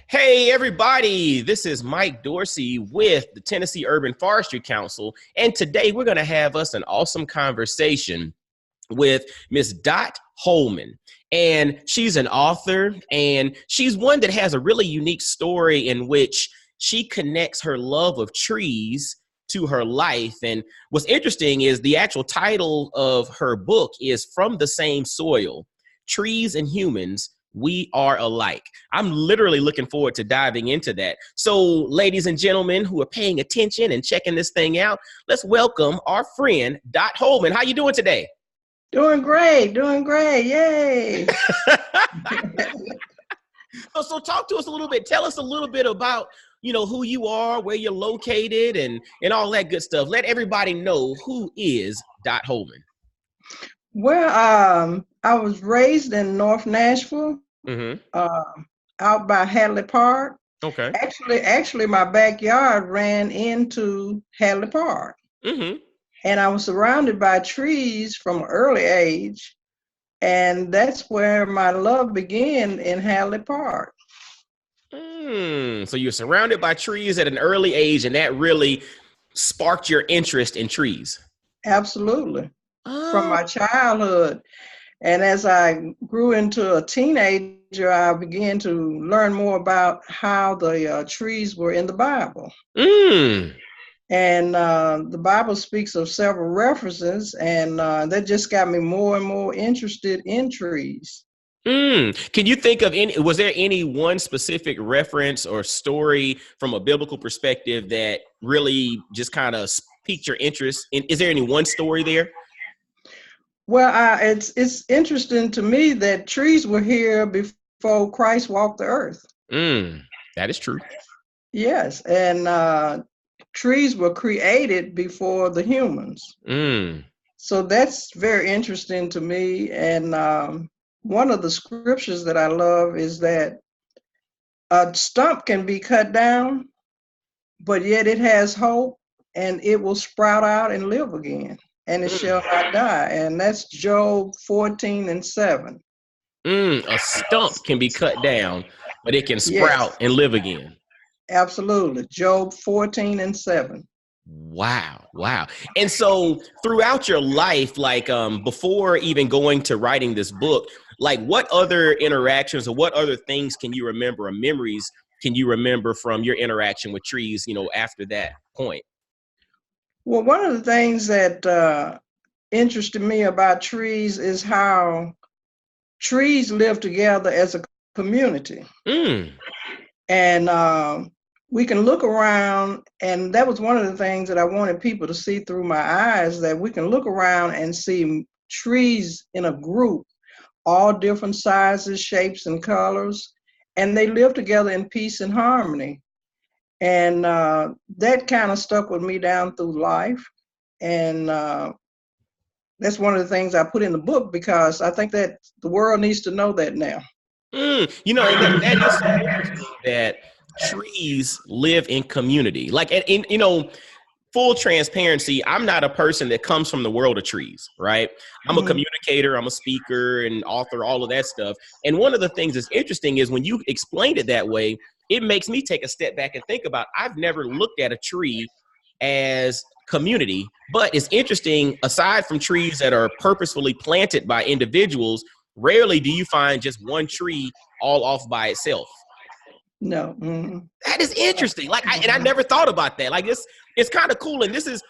Hey, everybody, this is Mike Dorsey with the Tennessee Urban Forestry Council. And today we're going to have us an awesome conversation with Miss Dot Holman. And she's an author, and she's one that has a really unique story in which she connects her love of trees to her life. And what's interesting is the actual title of her book is From the Same Soil, Trees and Humans, We Are Alike. I'm literally looking forward to diving into that. So, ladies and gentlemen who are paying attention and checking this thing out, let's welcome our friend Dot Holman. How you doing today? Doing great, yay. So talk to us a little bit. Tell us a little bit about, who you are, where you're located, and all that good stuff. Let everybody know who is Dot Holman. Well, I was raised in North Nashville, Mm-hmm. out by Hadley Park. Okay. Actually, my backyard ran into Hadley Park. Mm-hmm. And I was surrounded by trees from an early age. And that's where my love began, in Hadley Park. So you're surrounded by trees at an early age, and that really sparked your interest in trees. Absolutely. From Oh. my childhood. And as I grew into a teenager, I began to learn more about how the trees were in the Bible. Mm. And the Bible speaks of several references, and that just got me more and more interested in trees. Can you think of was there any one specific reference or story from a biblical perspective that really just kind of piqued your interest? Is there any one story there? Well, it's interesting to me that trees were here before Christ walked the earth. That is true. Yes, and trees were created before the humans. So that's very interesting to me. And one of the scriptures that I love is that a stump can be cut down, but yet it has hope, and it will sprout out and live again, and it shall not die. And that's Job 14:7. A stump can be cut down, but it can sprout Yes, and live again. absolutely. Job 14:7. Wow. And so throughout your life, like before even going to writing this book, like what other interactions or what other things can you remember or memories can you remember from your interaction with trees, after that point? Well, one of the things that interested me about trees is how trees live together as a community. Mm. And we can look around, and that was one of the things that I wanted people to see through my eyes, that we can look around and see trees in a group, all different sizes, shapes, and colors, and they live together in peace and harmony. And that kind of stuck with me down through life. And that's one of the things I put in the book, because I think that the world needs to know that now. And that is so interesting that trees live in community. Like, and full transparency, I'm not a person that comes from the world of trees, right? I'm a communicator, I'm a speaker and author, all of that stuff. And one of the things that's interesting is when you explained it that way, it makes me take a step back and think about, I've never looked at a tree as community, but it's interesting, aside from trees that are purposefully planted by individuals, rarely do you find just one tree all off by itself. No. That is interesting. Like, I never thought about that. Like, it's kind of cool. And this is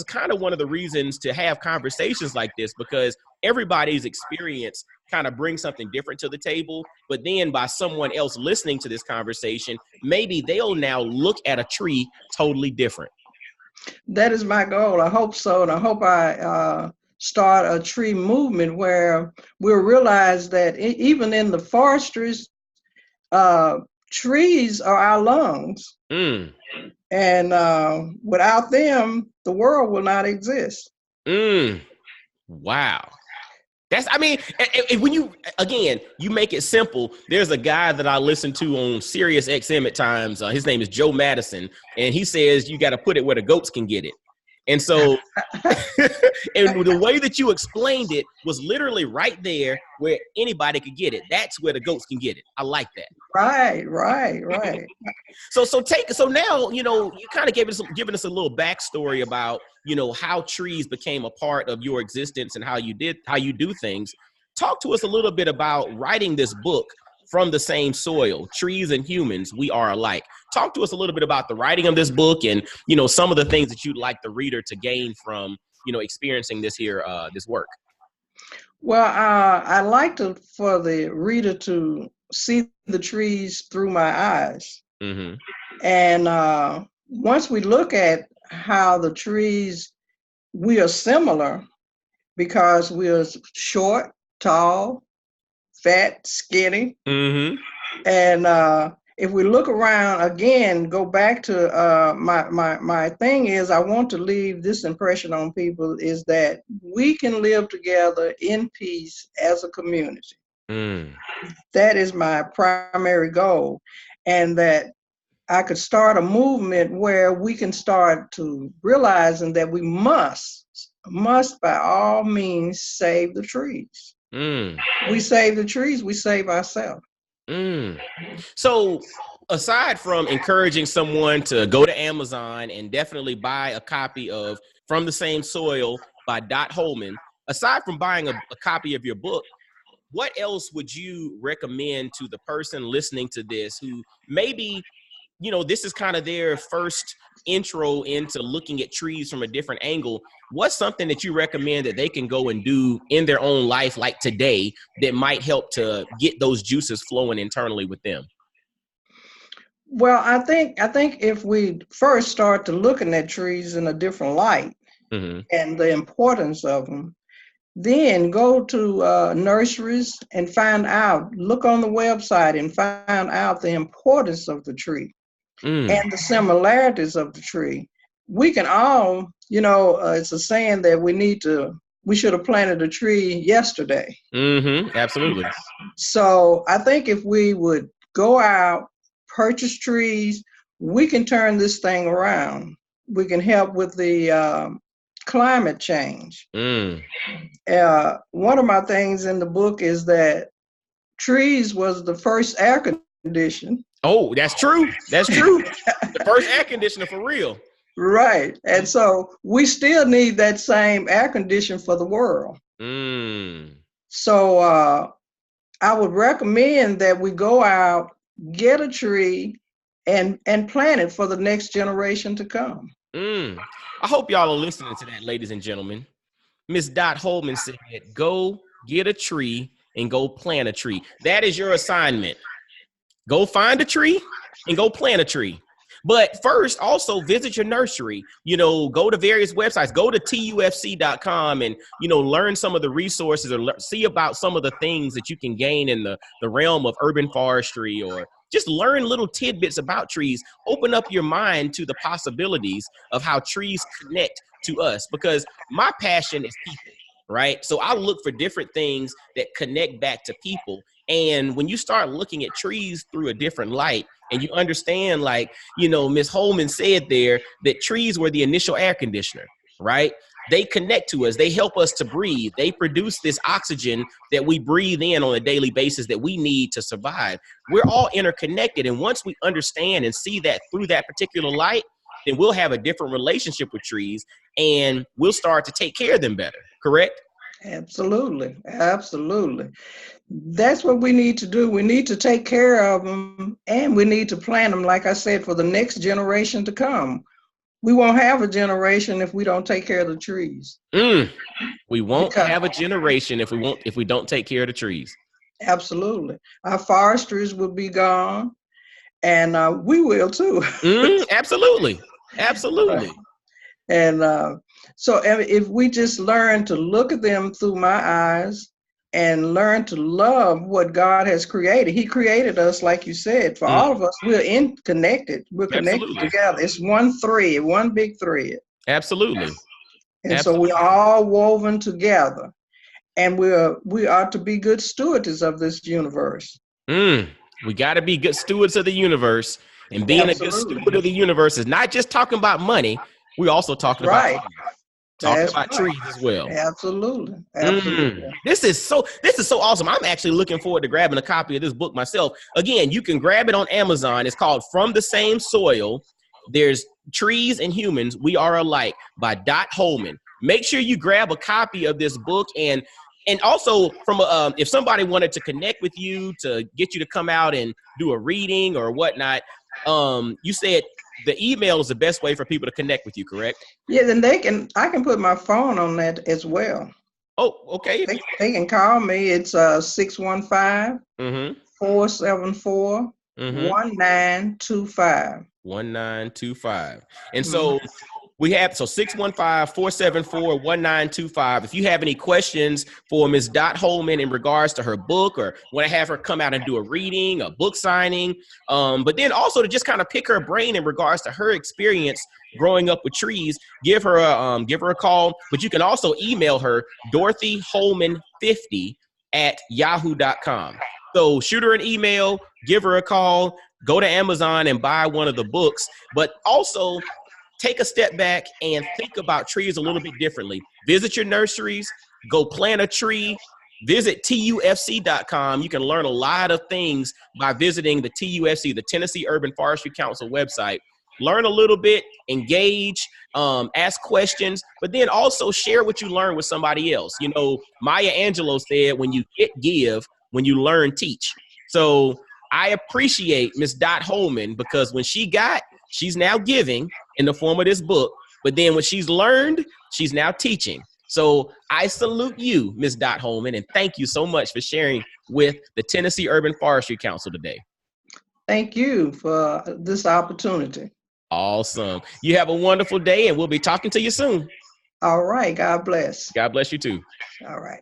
kind of one of the reasons to have conversations like this, because everybody's experience kind of brings something different to the table. But then by someone else listening to this conversation, maybe they'll now look at a tree totally different. That is my goal. I hope so. And I hope I start a tree movement where we'll realize that even in the forestries, trees are our lungs. And without them, the world will not exist. Wow. When you make it simple. There's a guy that I listen to on Sirius XM at times. His name is Joe Madison. And he says, you got to put it where the goats can get it. And so, and the way that you explained it was literally right there where anybody could get it. That's where the goats can get it. I like that. Right. So now, you kind of giving us a little backstory about, how trees became a part of your existence and how you do things. Talk to us a little bit about writing this book, From the Same Soil, Trees and Humans, We Are Alike. Talk to us a little bit about the writing of this book and, some of the things that you'd like the reader to gain from, experiencing this work. Well, I like for the reader to see the trees through my eyes. Mm-hmm. And once we look at how the trees, we are similar because we are short, tall, fat, skinny. Mm-hmm. And if we look around again, go back to my thing is I want to leave this impression on people is that we can live together in peace as a community. That is my primary goal. And that I could start a movement where we can start to realizing that we must by all means save the trees. We save the trees, we save ourselves. So aside from encouraging someone to go to Amazon and definitely buy a copy of From the Same Soil by Holman, aside from buying a copy of your book, what else would you recommend to the person listening to this who maybe, this is kind of their first intro into looking at trees from a different angle? What's something that you recommend that they can go and do in their own life, like today, that might help to get those juices flowing internally with them? Well, I think if we first start to looking at trees in a different light and the importance of them, then go to nurseries and look on the website and find out the importance of the tree and the similarities of the tree. We can all, it's a saying that we should have planted a tree yesterday. Absolutely. So I think if we would go out, purchase trees, we can turn this thing around. We can help with the climate change. One of my things in the book is that trees was the first air conditioner. Oh, that's true. That's true. The first air conditioner for real. Right. And so we still need that same air conditioner for the world. So I would recommend that we go out, get a tree, and plant it for the next generation to come. I hope y'all are listening to that, ladies and gentlemen. Miss Holman said, go get a tree and go plant a tree. That is your assignment. Go find a tree and go plant a tree. But first, also visit your nursery. Go to various websites. Go to tufc.com and, learn some of the resources or see about some of the things that you can gain in the realm of urban forestry, or just learn little tidbits about trees. Open up your mind to the possibilities of how trees connect to us, because my passion is people, right? So I look for different things that connect back to people. And when you start looking at trees through a different light and you understand, like, Miss Holman said there, that trees were the initial air conditioner, right? They connect to us. They help us to breathe. They produce this oxygen that we breathe in on a daily basis that we need to survive. We're all interconnected. And once we understand and see that through that particular light, then we'll have a different relationship with trees and we'll start to take care of them better. Correct? Absolutely. That's what we need to do. We need to take care of them and we need to plant them, like I said, for the next generation to come. We won't have a generation if we don't take care of the trees. We won't have a generation if we don't take care of the trees. Absolutely. Our forestries will be gone, and we will too. Absolutely. And so if we just learn to look at them through my eyes and learn to love what God has created. He created us, like you said, for all of us, we're connected. We're connected together. It's one big thread. Absolutely. And so we're all woven together. And we are to be good stewards of this universe. We got to be good stewards of the universe. And being a good steward of the universe is not just talking about money. We also That's talking about right. talking That's about right. trees as well. Absolutely. Absolutely. This is so awesome. I'm actually looking forward to grabbing a copy of this book myself. Again, you can grab it on Amazon. It's called From the Same Soil. There's Trees and Humans, We Are Alike by Dot Holman. Make sure you grab a copy of this book, and also from if somebody wanted to connect with you to get you to come out and do a reading or whatnot, you said the email is the best way for people to connect with you, correct? Yeah, then I can put my phone on that as well. Oh, okay. They can call me. It's 615 Mm-hmm. 474 Mm-hmm. 1925. 1925. And so we have 615-474-1925. If you have any questions for Ms. Dot Holman in regards to her book, or want to have her come out and do a reading, a book signing, but then also to just kind of pick her brain in regards to her experience growing up with trees, give her a call. But you can also email her dorothyholman50@yahoo.com. So shoot her an email, give her a call, go to Amazon and buy one of the books, but also take a step back and think about trees a little bit differently. Visit your nurseries, go plant a tree, visit TUFC.com. You can learn a lot of things by visiting the TUFC, the Tennessee Urban Forestry Council website. Learn a little bit, engage, ask questions, but then also share what you learn with somebody else. You know, Maya Angelou said, when you get, give, when you learn, teach. So I appreciate Miss Dot Holman, because when she got, she's now giving in the form of this book, but then when she's learned, she's now teaching. So I salute you, Miss Dot Holman, and thank you so much for sharing with the Tennessee Urban Forestry Council today. Thank you for this opportunity. Awesome. You have a wonderful day, and we'll be talking to you soon. All right. God bless. God bless you too. All right.